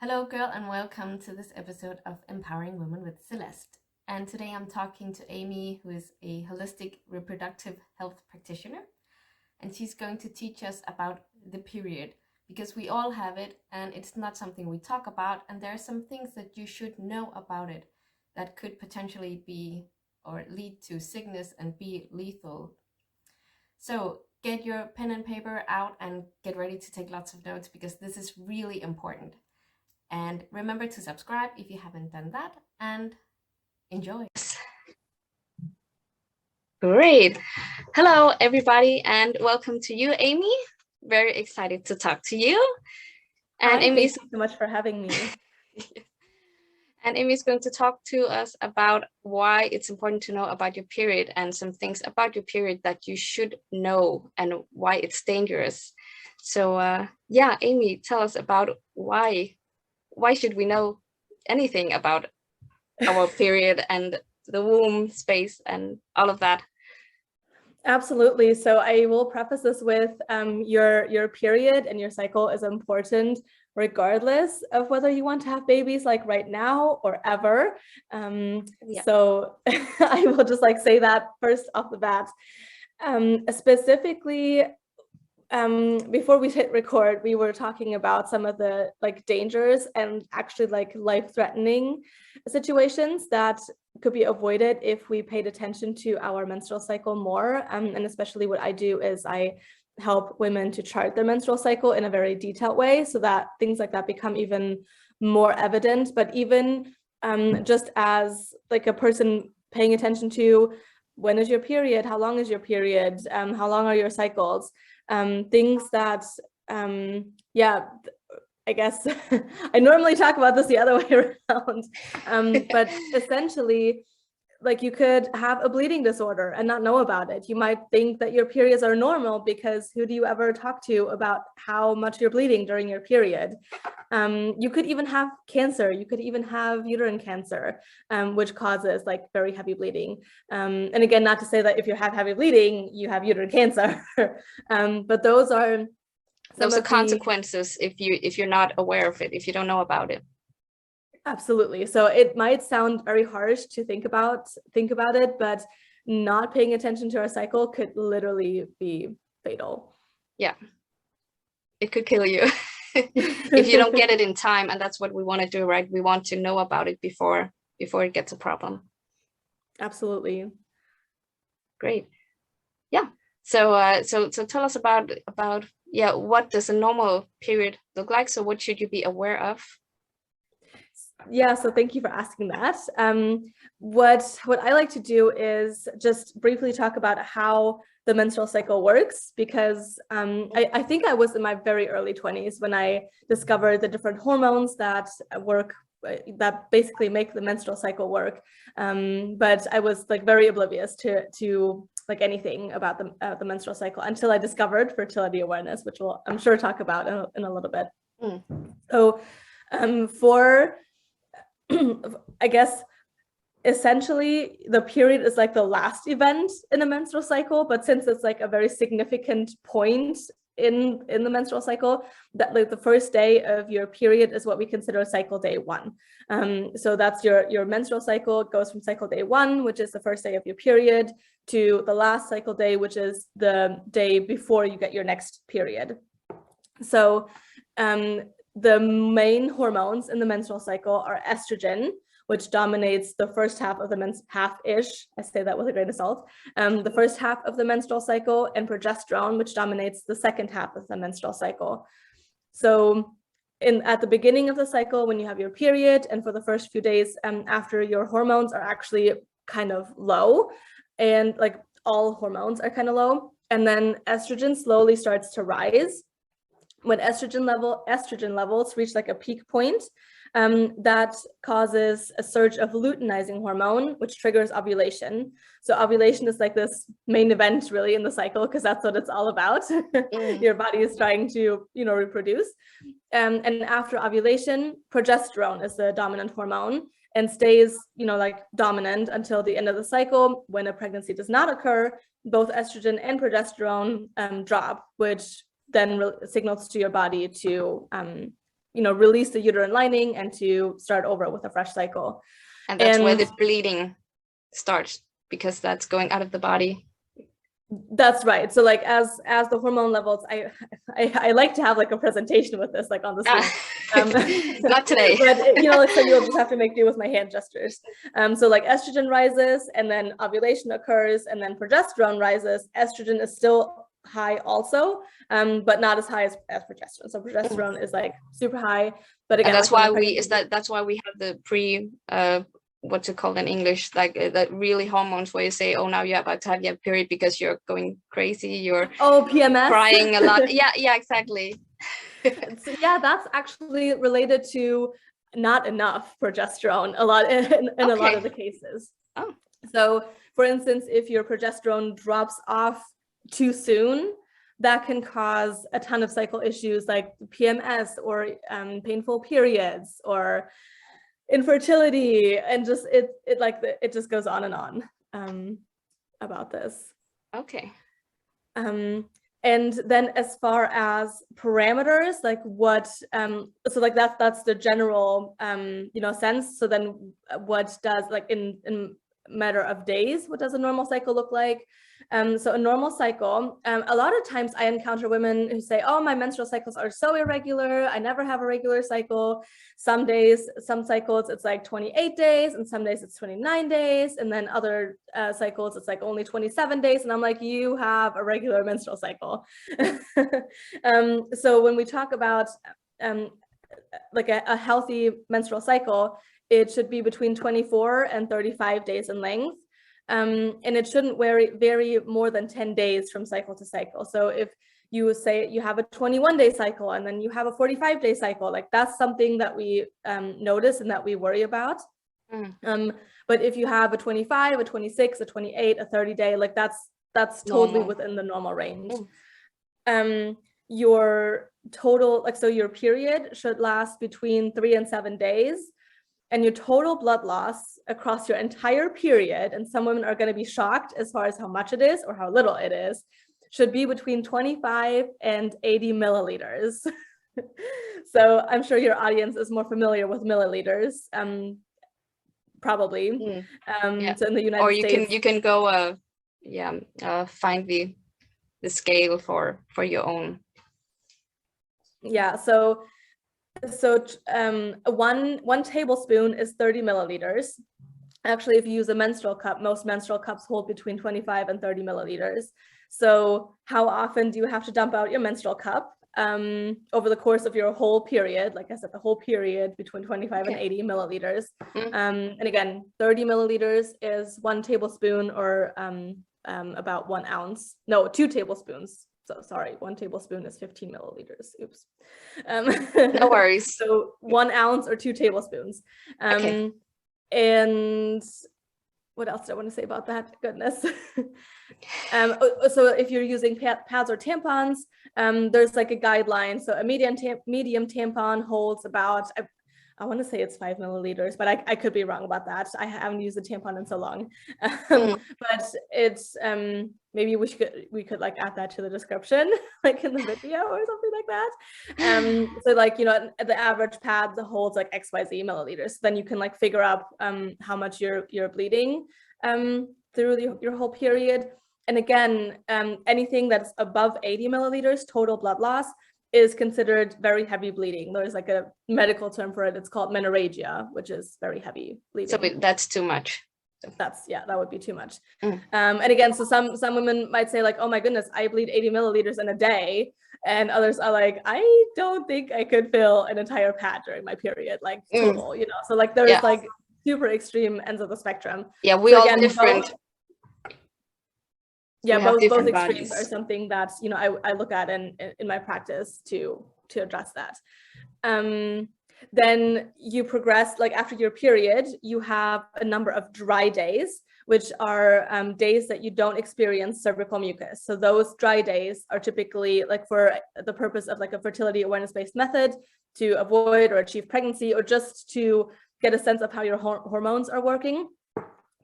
Hello, girl, and welcome to this episode of Empowering Women with Celeste. And today I'm talking to Amy, who is a holistic reproductive health practitioner, and she's going to teach us about the period because we all have it and it's not something we talk about. And there are some things that you should know about it that could potentially be or lead to sickness and be lethal. So get your pen and paper out and get ready to take lots of notes because this is really important. And remember to subscribe if you haven't done that, and enjoy. Great. Hello, everybody, and welcome to you, Amy. Very excited to talk to you. And Amy, thank you so much for having me. And Amy is going to talk to us about why it's important to know about your period and some things about your period that you should know and why it's dangerous. So yeah, Amy, tell us about why should we know anything about our period and the womb space and all of that? Absolutely. So I will preface this with your period and your cycle is important regardless of whether you want to have babies like right now or ever. So I will just say that first off the bat. Specifically, before we hit record, we were talking about some of the dangers and actually life-threatening situations that could be avoided if we paid attention to our menstrual cycle more. And especially what I do is I help women to chart their menstrual cycle in a very detailed way so that things like that become even more evident. But even just as a person paying attention to when is your period, how long is your period, how long are your cycles, things that, I guess I normally talk about this the other way around, but essentially, you could have a bleeding disorder and not know about it. You might think that your periods are normal because who do you ever talk to about how much you're bleeding during your period? You could even have cancer. You could even have uterine cancer, which causes very heavy bleeding. And again, not to say that if you have heavy bleeding, you have uterine cancer, but those are consequences if you're not aware of it, if you don't know about it. Absolutely. So it might sound very harsh to think about it, but not paying attention to our cycle could literally be fatal. Yeah, it could kill you if you don't get it in time. And that's what we want to do, right? We want to know about it before it gets a problem. Absolutely. Great. Yeah. So tell us about what does a normal period look like? So what should you be aware of? Yeah, so thank you for asking that. What I like to do is just briefly talk about how the menstrual cycle works, because I think I was in my very early 20s when I discovered the different hormones that work, that basically make the menstrual cycle work. But I was very oblivious to anything about the menstrual cycle until I discovered fertility awareness, which we'll, I'm sure, talk about in a little bit. So for I guess essentially the period is the last event in a menstrual cycle, but since it's a very significant point in the menstrual cycle, that the first day of your period is what we consider cycle day 1. So that's your menstrual cycle. It goes from cycle day 1, which is the first day of your period, to the last cycle day, which is the day before you get your next period. So the main hormones in the menstrual cycle are estrogen, which dominates the first half of the half-ish, I say that with a grain of salt, the first half of the menstrual cycle, and progesterone, which dominates the second half of the menstrual cycle. So at the beginning of the cycle, when you have your period, and for the first few days after, your hormones are actually kind of low, and all hormones are kind of low, and then estrogen slowly starts to rise. When estrogen levels reach a peak point, that causes a surge of luteinizing hormone, which triggers ovulation. So ovulation is this main event really in the cycle, because that's what it's all about. Your body is trying to, reproduce. And after ovulation, progesterone is the dominant hormone and stays, dominant until the end of the cycle. When a pregnancy does not occur, both estrogen and progesterone drop, which then signals to your body to release the uterine lining and to start over with a fresh cycle. And that's where the bleeding starts, because that's going out of the body. That's right. So like as the hormone levels, I like to have like a presentation with this like on the screen. Not today. But so you'll just have to make do with my hand gestures. So like estrogen rises, and then ovulation occurs, and then progesterone rises. Estrogen is still high also, but not as high as progesterone. So progesterone is like super high. But again, and that's why that's why we have the what's it called in English, like that really hormones where you say, oh, now you're about to have your period because you're going crazy, you're PMS, crying a lot. Yeah, exactly. So yeah, that's actually related to not enough progesterone a lot in a lot of the cases. Oh. So for instance, if your progesterone drops off too soon, that can cause a ton of cycle issues like PMS or painful periods or infertility, and just it just goes on and on about this. Okay. And then as far as parameters, like what so like that's the general sense. So then what does, like in matter of days, what does a normal cycle look like? So a normal cycle, a lot of times I encounter women who say, oh, my menstrual cycles are so irregular, I never have a regular cycle. Some days, some cycles it's like 28 days, and some days it's 29 days, and then other cycles it's like only 27 days, and I'm like, you have a regular menstrual cycle. So when we talk about like a healthy menstrual cycle, it should be between 24 and 35 days in length. And it shouldn't vary more than 10 days from cycle to cycle. So if you say you have a 21-day cycle and then you have a 45-day cycle, like that's something that we notice and that we worry about. But if you have a 25, a 26, a 28, a 30-day, like that's totally within the normal range. Your total, like, so your period should last between 3 and 7 days. And your total blood loss across your entire period, and some women are going to be shocked as far as how much it is or how little it is, should be between 25 and 80 milliliters. So I'm sure your audience is more familiar with milliliters, probably. So in the United States, or you can go find the scale for your own. Yeah, so one tablespoon is 30 milliliters. Actually, if you use a menstrual cup, most menstrual cups hold between 25 and 30 milliliters. So how often do you have to dump out your menstrual cup? Over the course of your whole period, like I said, the whole period between 25 and 80 milliliters. And again, 30 milliliters is 1 tablespoon, or about 1 ounce. No, 2 tablespoons. So sorry, 1 tablespoon is 15 milliliters. Oops. No worries. So 1 ounce or 2 tablespoons. Okay. And what else do I want to say about that? Goodness. So if you're using pads or tampons, there's like a guideline. So a medium tampon holds about, I want to say it's 5 milliliters, but I could be wrong about that. I haven't used a tampon in so long. But it's maybe we could like add that to the description, like in the video or something like that. So like, the average pad holds like XYZ milliliters. Then you can like figure out how much you're bleeding through your whole period. And again, anything that's above 80 milliliters total blood loss is considered very heavy bleeding. There's like a medical term for it. It's called menorrhagia, which is very heavy bleeding. So that's too much. That would be too much. And again, so some women might say like, oh my goodness, I bleed 80 milliliters in a day. And others are like, I don't think I could fill an entire pad during my period, like total, So like there's like super extreme ends of the spectrum. Yeah, we all different. Both extremes bodies are something that I look at in my practice to address that. Then you progress, like after your period, you have a number of dry days, which are days that you don't experience cervical mucus. So those dry days are typically like for the purpose of like a fertility awareness-based method to avoid or achieve pregnancy, or just to get a sense of how your hormones are working.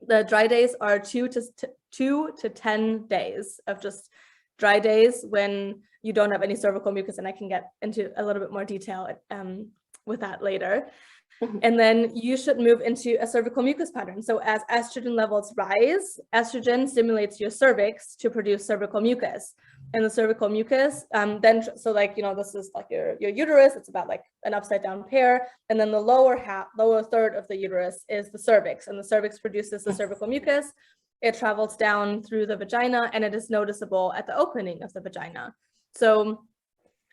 The dry days are 2 to 10 days of just dry days when you don't have any cervical mucus, and I can get into a little bit more detail with that later. And then you should move into a cervical mucus pattern. So as estrogen levels rise, estrogen stimulates your cervix to produce cervical mucus. And the cervical mucus, so like, you know, this is like your uterus, it's about like an upside down pear. And then the lower third of the uterus is the cervix, and the cervix produces the cervical mucus. It travels down through the vagina, and it is noticeable at the opening of the vagina. So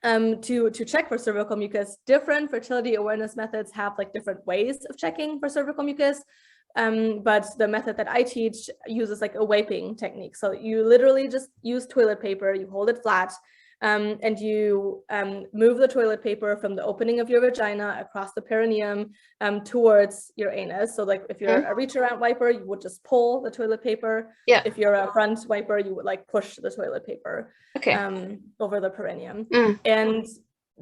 to check for cervical mucus, different fertility awareness methods have like different ways of checking for cervical mucus. But the method that I teach uses like a wiping technique. So you literally just use toilet paper, you hold it flat, and you move the toilet paper from the opening of your vagina across the perineum towards your anus. So like if you're a reach around wiper, you would just pull the toilet paper. Yeah. If you're a front wiper, you would like push the toilet paper over the perineum. And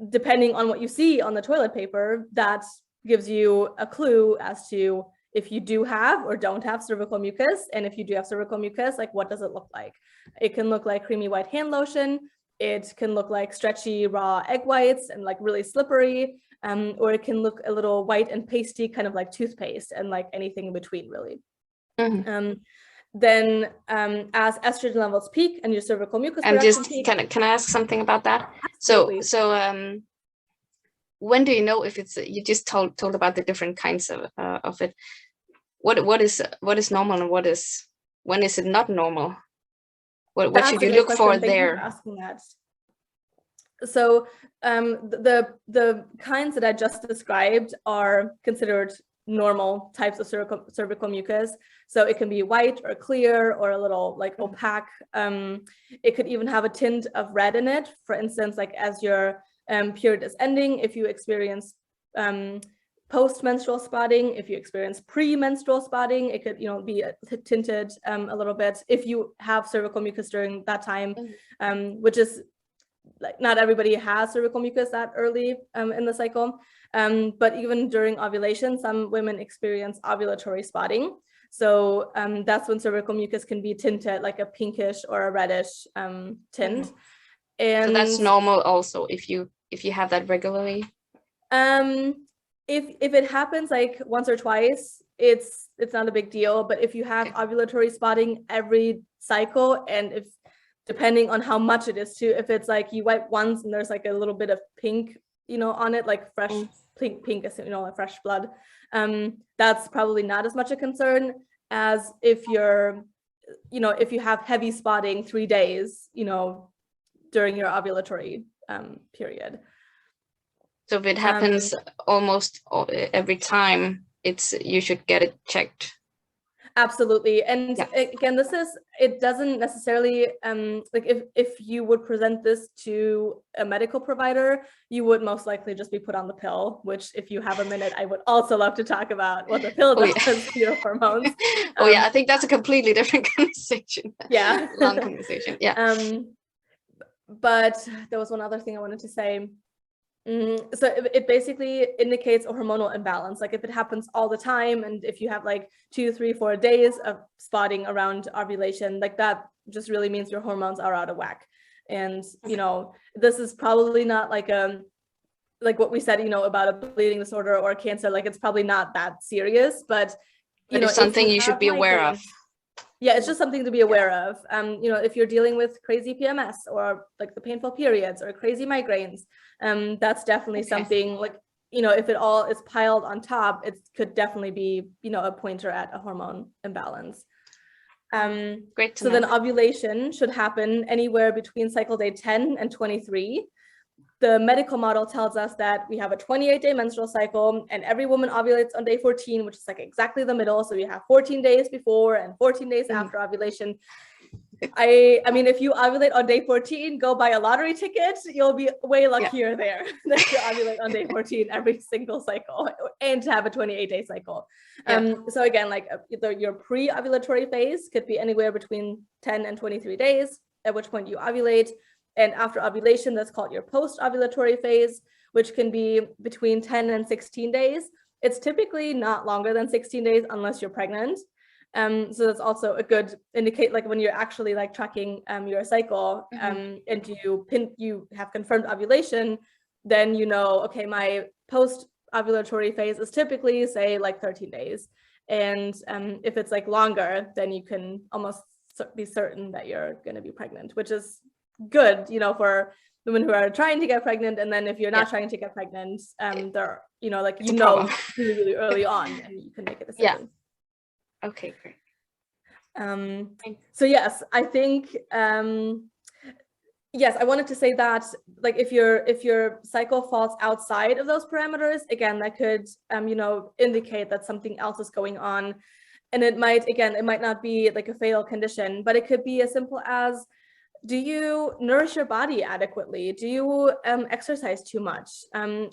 depending on what you see on the toilet paper, that gives you a clue as to if you do have or don't have cervical mucus. And if you do have cervical mucus, like what does it look like? It can look like creamy white hand lotion. It can look like stretchy raw egg whites and like really slippery, or it can look a little white and pasty, kind of like toothpaste, and like anything in between, really. Then as estrogen levels peak and your cervical mucus production peaks. Can I ask something about that? Absolutely. So when do you know if it's, you just told about the different kinds of it. What is normal and when is it not normal? What should you look for there? Thank you for asking that. So the kinds that I just described are considered normal types of cervical mucus. So it can be white or clear or a little like opaque. It could even have a tint of red in it. For instance, like as your period is ending, if you experience post-menstrual spotting, if you experience pre-menstrual spotting, it could, you know, be tinted a little bit. If you have cervical mucus during that time, which is like not everybody has cervical mucus that early in the cycle, but even during ovulation, some women experience ovulatory spotting. So that's when cervical mucus can be tinted like a pinkish or a reddish tint. And so that's normal also if you have that regularly. If it happens like once or twice, it's not a big deal. But if you have ovulatory spotting every cycle, and if depending on how much it is too, if it's like you wipe once and there's like a little bit of pink, you know, on it, like fresh pink, you know, like fresh blood, that's probably not as much a concern as if you're, you know, if you have heavy spotting 3 days, you know, during your ovulatory period. So if it happens almost every time, you should get it checked. Absolutely. And again, it doesn't necessarily, like if you would present this to a medical provider, you would most likely just be put on the pill, which if you have a minute, I would also love to talk about what the pill does to your hormones. I think that's a completely different conversation. Yeah. Long conversation. Yeah. But there was one other thing I wanted to say. So it basically indicates a hormonal imbalance. Like if it happens all the time, and if you have like 2, 3, 4 days of spotting around ovulation, like that just really means your hormones are out of whack. And you know, this is probably not like what we said, you know, about a bleeding disorder or cancer. Like it's probably not that serious, but you know, it's something you should be aware of. Yeah, it's just something to be aware of. You know, if you're dealing with crazy PMS or like the painful periods or crazy migraines, that's definitely something like, you know, if it all is piled on top, it could definitely be, you know, a pointer at a hormone imbalance. Great to know. Then ovulation should happen anywhere between cycle day 10 and 23. The medical model tells us that we have a 28-day menstrual cycle, and every woman ovulates on day 14, which is like exactly the middle. So we have 14 days before and 14 days after ovulation. I mean, if you ovulate on day 14, go buy a lottery ticket. You'll be way luckier there than to ovulate on day 14 every single cycle and to have a 28-day cycle. So again, like your pre-ovulatory phase could be anywhere between 10 and 23 days, at which point you ovulate. And after ovulation, that's called your post-ovulatory phase, which can be between 10 and 16 days. It's typically not longer than 16 days unless you're pregnant. So that's also a good indicate, like when you're actually like tracking your cycle, and you have confirmed ovulation, then you know, okay, my post-ovulatory phase is typically, say, like 13 days. And if it's like longer, then you can almost be certain that you're going to be pregnant, which is good, you know, for women who are trying to get pregnant. And then if you're not trying to get pregnant, they're, you know, like, you know, really, really early on, and you can make a decision. Okay, great. So yes, I think yes, I wanted to say that, like, if your cycle falls outside of those parameters, again, that could you know, indicate that something else is going on. And it might not be like a fatal condition, but it could be as simple as, do you nourish your body adequately? Do you exercise too much?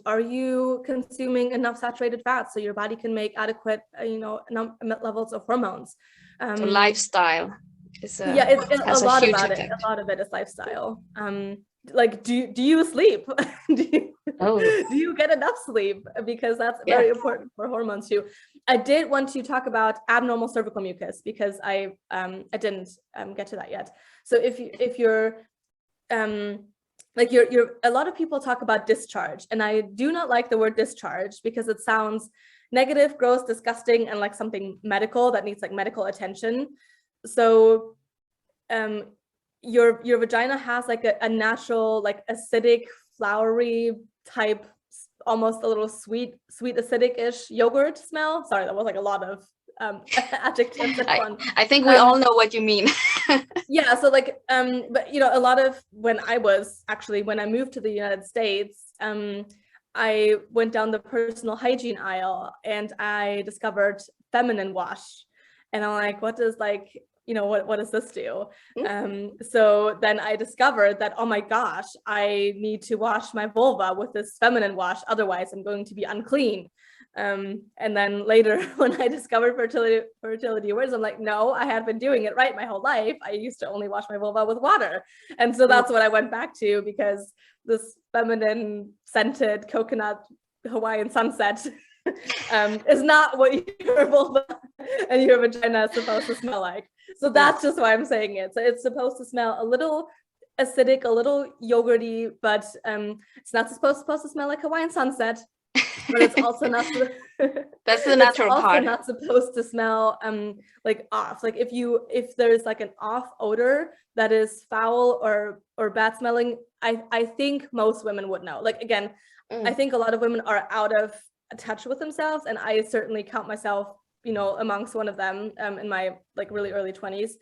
Are you consuming enough saturated fats so your body can make adequate, you know, levels of hormones? So lifestyle is a lot huge about effect. it. A lot of it is lifestyle. Like, do you sleep? do you get enough sleep? Because that's very important for hormones too. I did want to talk about abnormal cervical mucus, because I didn't get to that yet. So if you're like you're a lot of people talk about discharge, and I do not like the word discharge because it sounds negative, gross, disgusting, and like something medical that needs like medical attention. So your vagina has like a natural, like, acidic, flowery type, almost a little sweet acidic-ish yogurt smell. Sorry, that was like a lot of adjectives. I think we all know what you mean. Yeah, so like but you know, a lot of when I moved to the United States, I went down the personal hygiene aisle and I discovered feminine wash, and I'm like, what does, like, you know, what does this do? So then I discovered that, oh my gosh, I need to wash my vulva with this feminine wash, otherwise I'm going to be unclean. And then later, when I discovered fertility awareness, I'm like, no, I had been doing it right my whole life. I used to only wash my vulva with water. And so that's what I went back to, because this feminine scented coconut Hawaiian sunset is not what your vulva and your vagina is supposed to smell like. So that's just why I'm saying it. So it's supposed to smell a little acidic, a little yogurty, but it's not supposed to smell like Hawaiian sunset. But it's also not that's the natural part. Not supposed to smell like off. Like if there's like an off odor that is foul or bad smelling, I think most women would know. Like, again, I think a lot of women are out of touch with themselves, and I certainly count myself, you know, amongst one of them in my like really early 20s,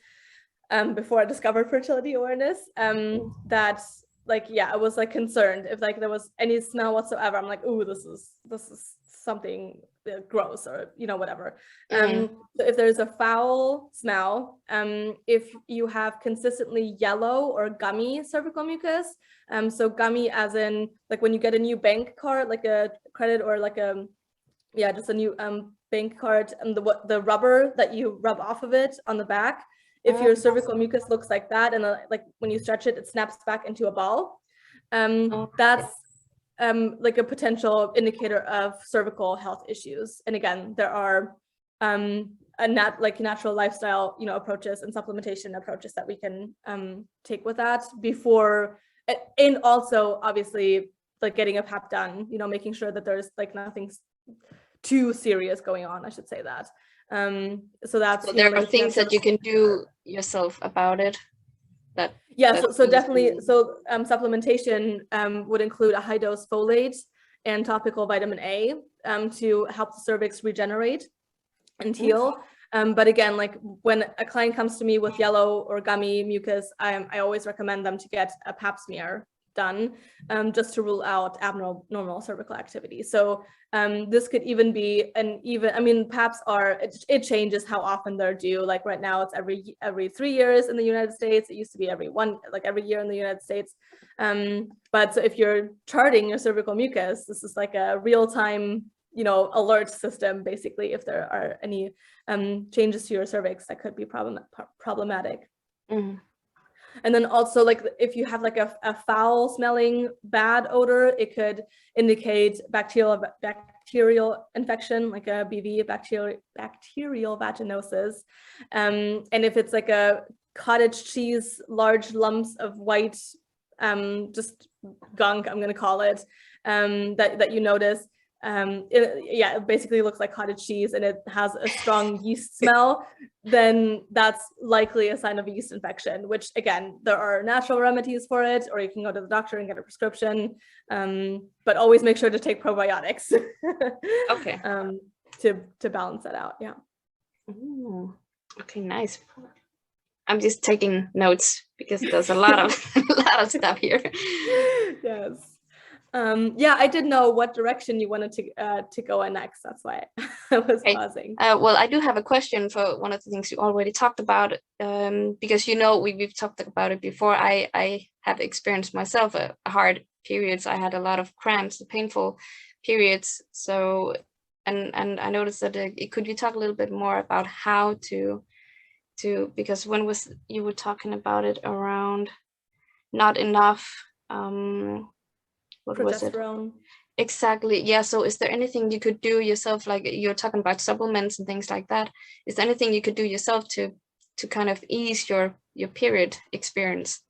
before I discovered fertility awareness, that, like, yeah, I was like concerned if like there was any smell whatsoever. I'm like, ooh, this is something gross, or, you know, whatever. So if there's a foul smell, if you have consistently yellow or gummy cervical mucus, so gummy as in like when you get a new bank card, like a credit or like just a new bank card, and the rubber that you rub off of it on the back. If your cervical mucus looks like that, and like when you stretch it, it snaps back into a ball, that's like a potential indicator of cervical health issues. And again, there are natural lifestyle, you know, approaches and supplementation approaches that we can take with that before, and also obviously like getting a PAP done, you know, making sure that there's like nothing too serious going on, I should say that. So there are things that you can do yourself about it. So definitely, supplementation would include a high dose folate and topical vitamin A to help the cervix regenerate and heal. But again, like when a client comes to me with yellow or gummy mucus, I always recommend them to get a pap smear done, just to rule out abnormal cervical activity. So this could even be PAPs it changes how often they're due. Like right now it's every 3 years in the United States. It used to be every year in the United States. But so if you're charting your cervical mucus, this is like a real-time, you know, alert system, basically, if there are any changes to your cervix that could be problematic. And then also like if you have like a foul smelling bad odor, it could indicate bacterial infection, like a BV, bacterial vaginosis. And if it's like a cottage cheese, large lumps of white, just gunk, I'm going to call it, that you notice, it basically looks like cottage cheese and it has a strong yeast smell, then that's likely a sign of a yeast infection, which again, there are natural remedies for it, or you can go to the doctor and get a prescription, but always make sure to take probiotics. Okay. To balance that out. Yeah. Ooh, okay, nice. I'm just taking notes because there's a lot of stuff here. Yes. Yeah, I didn't know what direction you wanted to go in next. That's why I was pausing. Well, I do have a question for one of the things you already talked about, because we've talked about it before. I have experienced myself hard periods. I had a lot of cramps, painful periods. So, and I noticed that could you talk a little bit more about how to because when you were talking about it around not enough what was it? Exactly. Yeah. So is there anything you could do yourself, like you're talking about supplements and things like that? Is there anything you could do yourself to kind of ease your period experience?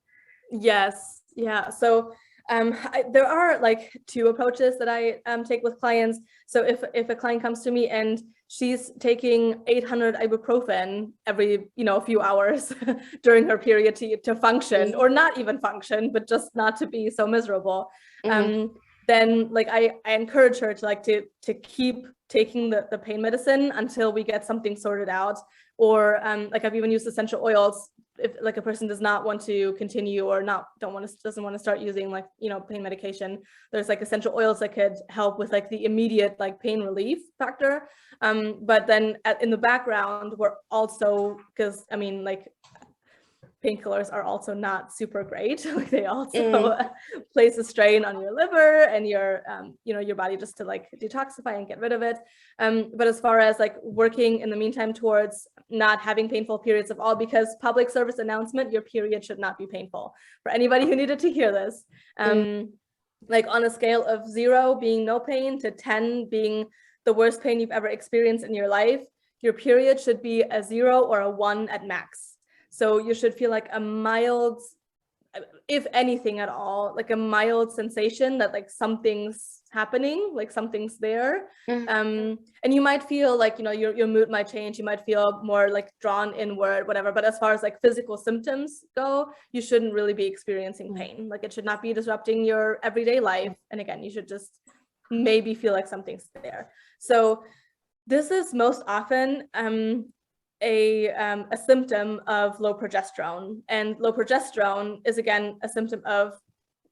Yes. Yeah. So there are like two approaches that I take with clients. So if a client comes to me and she's taking 800 ibuprofen every a few hours during her period to function, or not even function, but just not to be so miserable, then like I encourage her to keep taking the pain medicine until we get something sorted out. Or like I've even used essential oils if like a person does not want to continue or doesn't want to start using like pain medication. There's like essential oils that could help with like the immediate like pain relief factor. But then in the background, we're also, because I mean like painkillers are also not super great. Like they also place a strain on your liver and your your body just to like detoxify and get rid of it. But as far as like working in the meantime towards not having painful periods at all, because public service announcement, your period should not be painful. For anybody who needed to hear this, like on a scale of 0 being no pain to 10 being the worst pain you've ever experienced in your life, your period should be a 0 or a 1 at max. So you should feel like a mild, if anything at all, like a mild sensation that like something's happening, like something's there. And you might feel like, your mood might change. You might feel more like drawn inward, whatever. But as far as like physical symptoms go, you shouldn't really be experiencing pain. Like it should not be disrupting your everyday life. And again, you should just maybe feel like something's there. So this is most often a symptom of low progesterone, and low progesterone is again a symptom of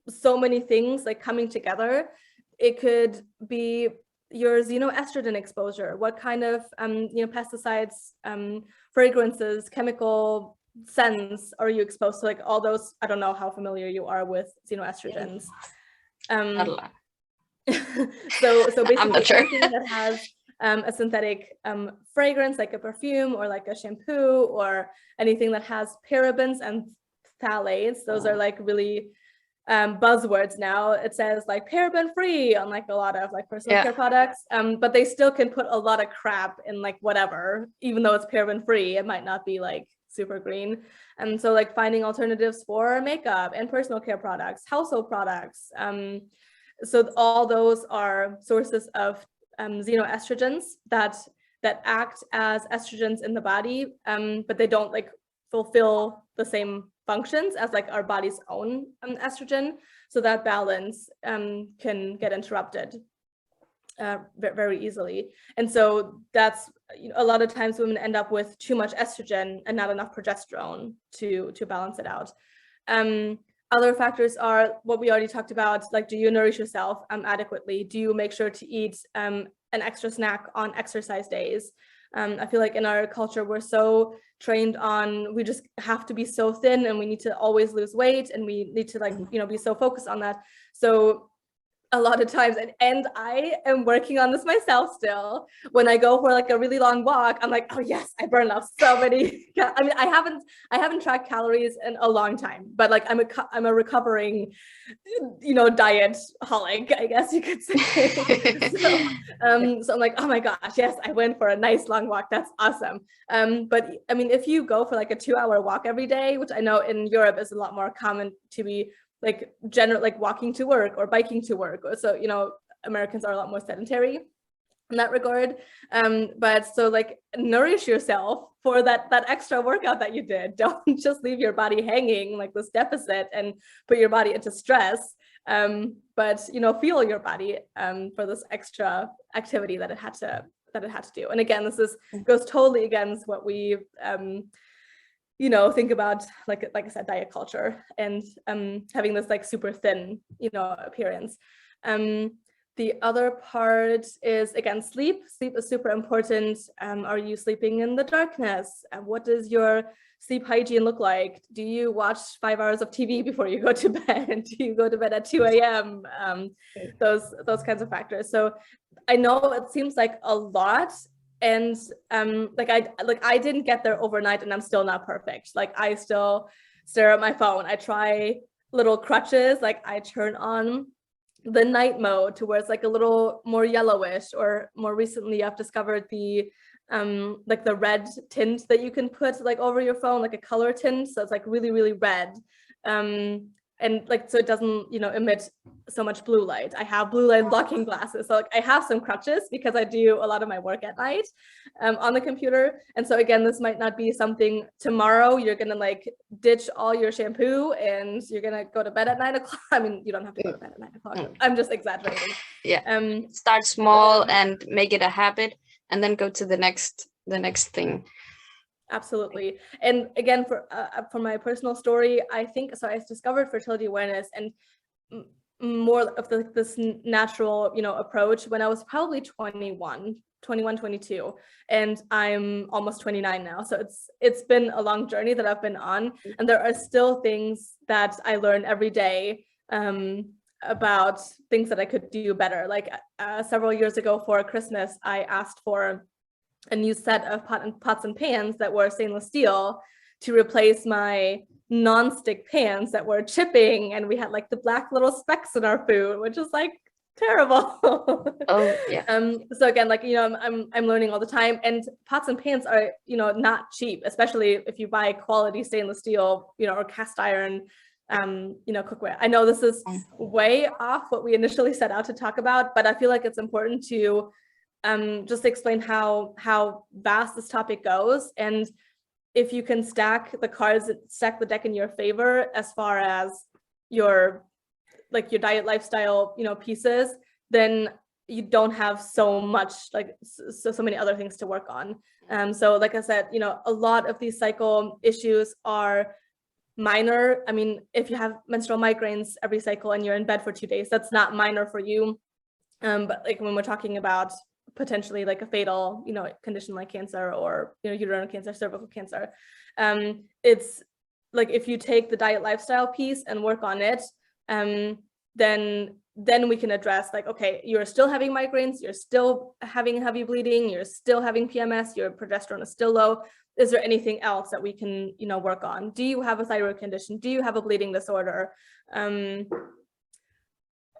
so many things like coming together. It could be your xenoestrogen exposure. What kind of pesticides, fragrances, chemical scents are you exposed to? Like all those, I don't know how familiar you are with xenoestrogens. Not a lot. So basically I'm not sure. anything that has a synthetic fragrance, like a perfume or like a shampoo, or anything that has parabens and phthalates. Those are like really buzzwords now. It says like paraben free on like a lot of like personal care products, but they still can put a lot of crap in like whatever, even though it's paraben free, it might not be like super green. And so like finding alternatives for makeup and personal care products, household products. So all those are sources of xenoestrogens that act as estrogens in the body, but they don't like fulfill the same functions as like our body's own estrogen. So that balance can get interrupted very easily. And so that's a lot of times women end up with too much estrogen and not enough progesterone to balance it out. Other factors are what we already talked about, like do you nourish yourself adequately? Do you make sure to eat an extra snack on exercise days? I feel like in our culture, we're so trained on, we just have to be so thin and we need to always lose weight and we need to like, be so focused on that. So a lot of times, and I am working on this myself still. When I go for like a really long walk, I'm like, oh yes, I burned off so many. I mean, I haven't tracked calories in a long time, but like I'm a recovering, diet holic, I guess you could say. So I'm like, oh my gosh, yes, I went for a nice long walk. That's awesome. But I mean, if you go for like a 2-hour walk every day, which I know in Europe is a lot more common to be like like walking to work or biking to work. So, Americans are a lot more sedentary in that regard. But so like nourish yourself for that extra workout that you did. Don't just leave your body hanging like this deficit and put your body into stress. But feel your body for this extra activity that it had to do. And again, this goes totally against what we think about, like I said, diet culture and having this like super thin, appearance. The other part is, again, sleep. Sleep is super important. Are you sleeping in the darkness? What does your sleep hygiene look like? Do you watch 5 hours of TV before you go to bed? Do you go to bed at 2 a.m.? Those kinds of factors. So I know it seems like a lot. And I didn't get there overnight, and I'm still not perfect. Like I still stare at my phone. I try little crutches. Like I turn on the night mode to where it's like a little more yellowish, or more recently I've discovered the like the red tint that you can put like over your phone, like a color tint. So it's like really, really red. And like, so it doesn't, emit so much blue light. I have blue light blocking glasses. So like I have some crutches because I do a lot of my work at night on the computer. And so again, this might not be something tomorrow you're going to like ditch all your shampoo and you're going to go to bed at 9 o'clock. I mean, you don't have to go to bed at 9 o'clock. I'm just exaggerating. Yeah. Start small and make it a habit, and then go to the next thing. Absolutely. And again, for my personal story, I think, so I discovered fertility awareness and more of this natural, approach when I was probably 21, 22, and I'm almost 29 now. So it's been a long journey that I've been on, and there are still things that I learn every day about things that I could do better. Like several years ago for Christmas, I asked for a new set of pots and pans that were stainless steel to replace my non-stick pans that were chipping, and we had like the black little specks in our food, which is like terrible. Oh yeah. So again, like I'm learning all the time, and pots and pans are not cheap, especially if you buy quality stainless steel, or cast iron cookware. I know this is way off what we initially set out to talk about, but I feel like it's important to just explain how vast this topic goes, and if you can stack the deck in your favor as far as your diet lifestyle pieces, then you don't have so much so many other things to work on. So like I said, a lot of these cycle issues are minor. I mean, if you have menstrual migraines every cycle and you're in bed for 2 days, that's not minor for you. But like when we're talking about potentially like a fatal, condition like cancer or, uterine cancer, cervical cancer, it's like if you take the diet lifestyle piece and work on it, then we can address like, okay, you're still having migraines, you're still having heavy bleeding, you're still having PMS, your progesterone is still low. Is there anything else that we can, work on? Do you have a thyroid condition? Do you have a bleeding disorder?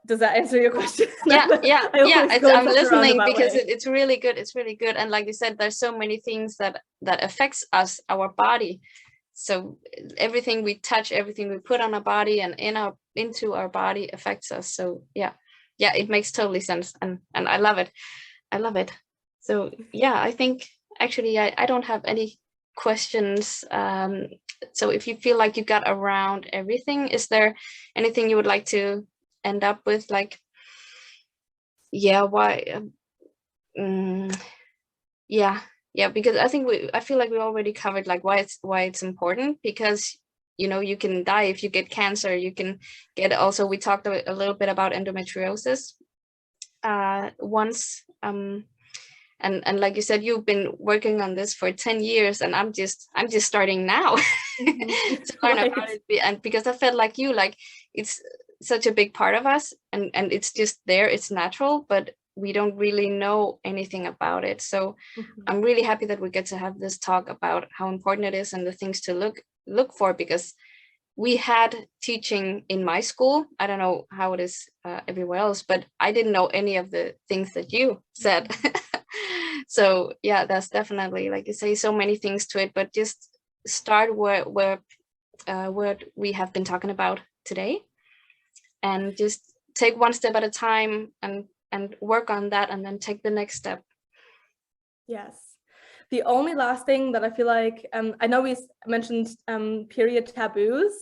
Does that answer your question? Yeah. I'm listening because it's really good. It's really good. And like you said, there's so many things that affects us, our body. So everything we touch, everything we put on our body and into our body affects us. So yeah, it makes totally sense. And I love it. So yeah, I think actually I don't have any questions. So if you feel like you got around everything, is there anything you would like to end up with, like, why because I feel like we already covered like why it's important, because you can die if you get cancer, you can get, also we talked a little bit about endometriosis once, and like you said, you've been working on this for 10 years, and I'm just starting now to learn about it, and because I felt like you, like it's such a big part of us, and it's just there, it's natural, but we don't really know anything about it. So I'm really happy that we get to have this talk about how important it is and the things to look for, because we had teaching in my school. I don't know how it is everywhere else, but I didn't know any of the things that you said. So yeah, that's definitely, like you say, so many things to it, but just start where we have been talking about today, and just take one step at a time and work on that, and then take the next step. Yes. The only last thing that I feel like, I know we mentioned period taboos,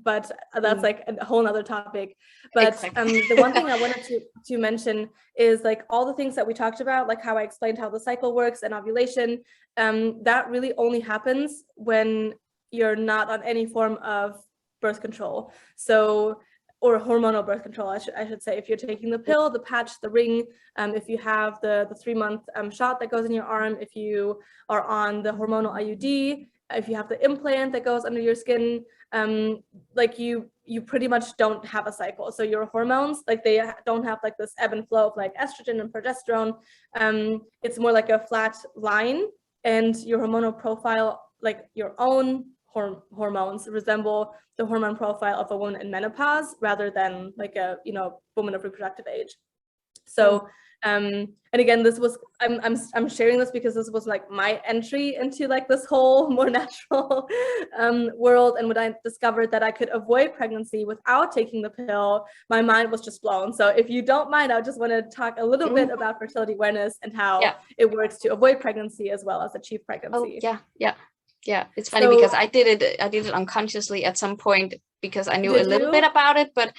but that's like a whole nother topic. But Exactly. The one thing I wanted to mention is like all the things that we talked about, like how I explained how the cycle works and ovulation, that really only happens when you're not on any form of birth control. So, or hormonal birth control, I should say. If you're taking the pill, the patch, the ring, if you have the 3-month shot that goes in your arm, if you are on the hormonal IUD, if you have the implant that goes under your skin, like you pretty much don't have a cycle. So your hormones, like they don't have like this ebb and flow of like estrogen and progesterone. It's more like a flat line, and your hormonal profile, like your own hormones, resemble the hormone profile of a woman in menopause rather than like a woman of reproductive age. So and again, this was I'm sharing this because this was like my entry into like this whole more natural world. And when I discovered that I could avoid pregnancy without taking the pill, my mind was just blown. So if you don't mind, I just want to talk a little bit about fertility awareness and how it works to avoid pregnancy as well as achieve pregnancy. Oh, yeah. It's funny because I did it unconsciously at some point, because I knew a little bit about it, but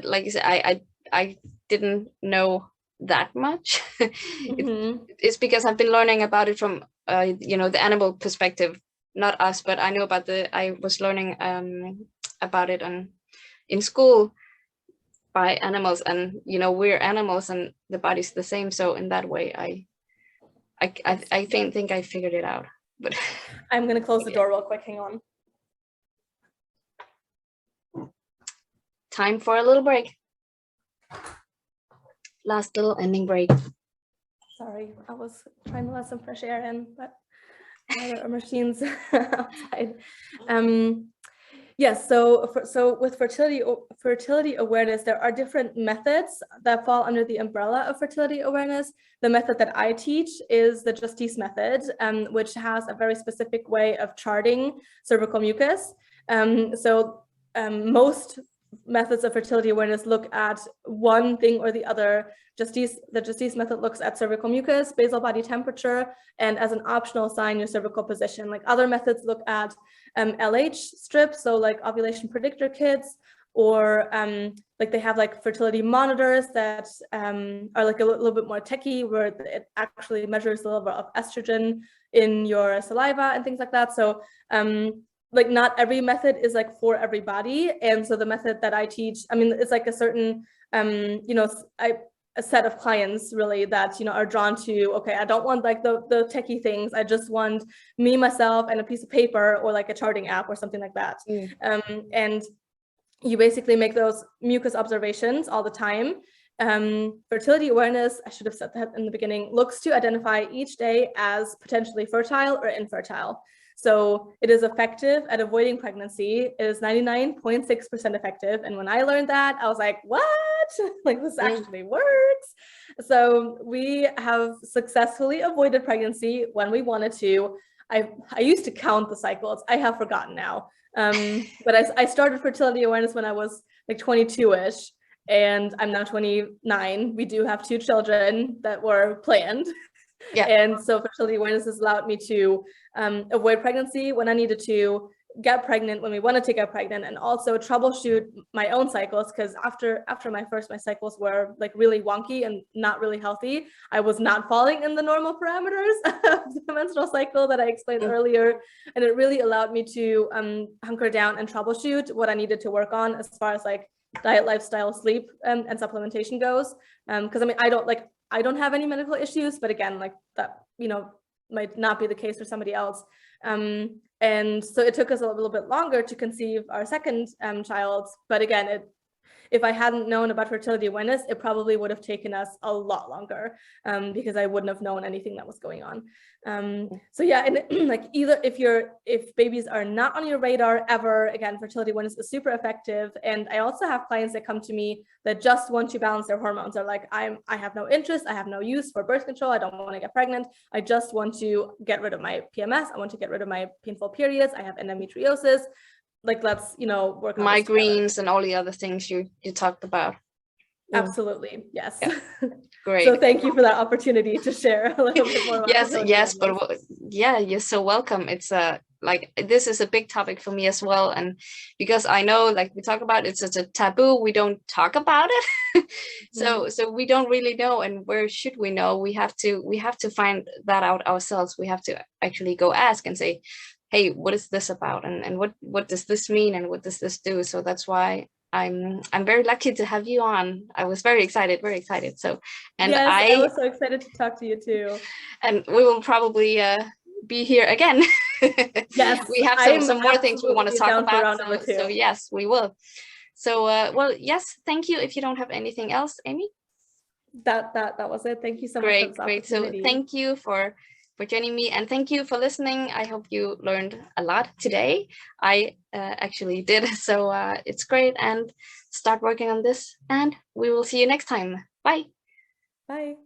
like you said, I didn't know that much. It's because I've been learning about it from the animal perspective, not us, but I knew about I was learning about it in school by animals, and we're animals and the body's the same. So in that way, I think I figured it out. But I'm gonna close the door real quick. Hang on. Time for a little break. Last little ending break. Sorry, I was trying to let some fresh air in, but there are machines outside. Yes, so with fertility awareness, there are different methods that fall under the umbrella of fertility awareness. The method that I teach is the Justice method, which has a very specific way of charting cervical mucus. Most methods of fertility awareness look at one thing or the other. The Justice method looks at cervical mucus, basal body temperature, and as an optional sign, your cervical position. Like other methods look at LH strips, so like ovulation predictor kits, or like they have like fertility monitors that are like a little bit more techy, where it actually measures the level of estrogen in your saliva and things like that. So like not every method is like for everybody. And so the method that I teach, I mean, it's like a certain, a set of clients really that, are drawn to, okay, I don't want like the techie things. I just want me, myself, and a piece of paper or like a charting app or something like that. And you basically make those mucus observations all the time. Fertility awareness, I should have said that in the beginning, looks to identify each day as potentially fertile or infertile. So it is effective at avoiding pregnancy. It is 99.6% effective. And when I learned that, I was like, what? Like this actually works. So we have successfully avoided pregnancy when we wanted to. I used to count the cycles. I have forgotten now. But I started fertility awareness when I was like 22-ish, and I'm now 29. We do have 2 children that were planned. And so fertility awareness has allowed me to avoid pregnancy when I needed to, get pregnant when we wanted to get pregnant, and also troubleshoot my own cycles, because after my cycles were like really wonky and not really healthy. I was not falling in the normal parameters of the menstrual cycle that I explained earlier, and it really allowed me to hunker down and troubleshoot what I needed to work on as far as like diet, lifestyle, sleep, and supplementation goes. Because I mean, I don't have any medical issues, but again, like that, might not be the case for somebody else. And so it took us a little bit longer to conceive our second child, but again, If I hadn't known about fertility awareness, it probably would have taken us a lot longer, because I wouldn't have known anything that was going on. So yeah, and like either if babies are not on your radar ever, again, fertility awareness is super effective. And I also have clients that come to me that just want to balance their hormones. They're like, I have no interest, I have no use for birth control, I don't want to get pregnant, I just want to get rid of my PMS, I want to get rid of my painful periods, I have endometriosis. Like, let's, work on migraines and all the other things you talked about. Absolutely, yes. Yeah. Great. So thank you for that opportunity to share a little bit more about yes, but yeah, you're so welcome. It's like, this is a big topic for me as well, and because I know, like we talk about, it's such a taboo, we don't talk about it. So we don't really know, and where should we know? We have to find that out ourselves. We have to actually go ask and say, hey, what is this about, and what does this mean, and what does this do? So that's why I'm very lucky to have you on. I was very excited. So, and yes, I was so excited to talk to you too. And we will probably be here again. Yes, we have some more things we want to talk about. So yes, we will. So well, yes, thank you. If you don't have anything else, Amy. That was it. Thank you so much. Great. So thank you for joining me, and thank you for listening. I hope you learned a lot today. I actually did. So it's great, and start working on this, and we will see you next time. Bye. Bye.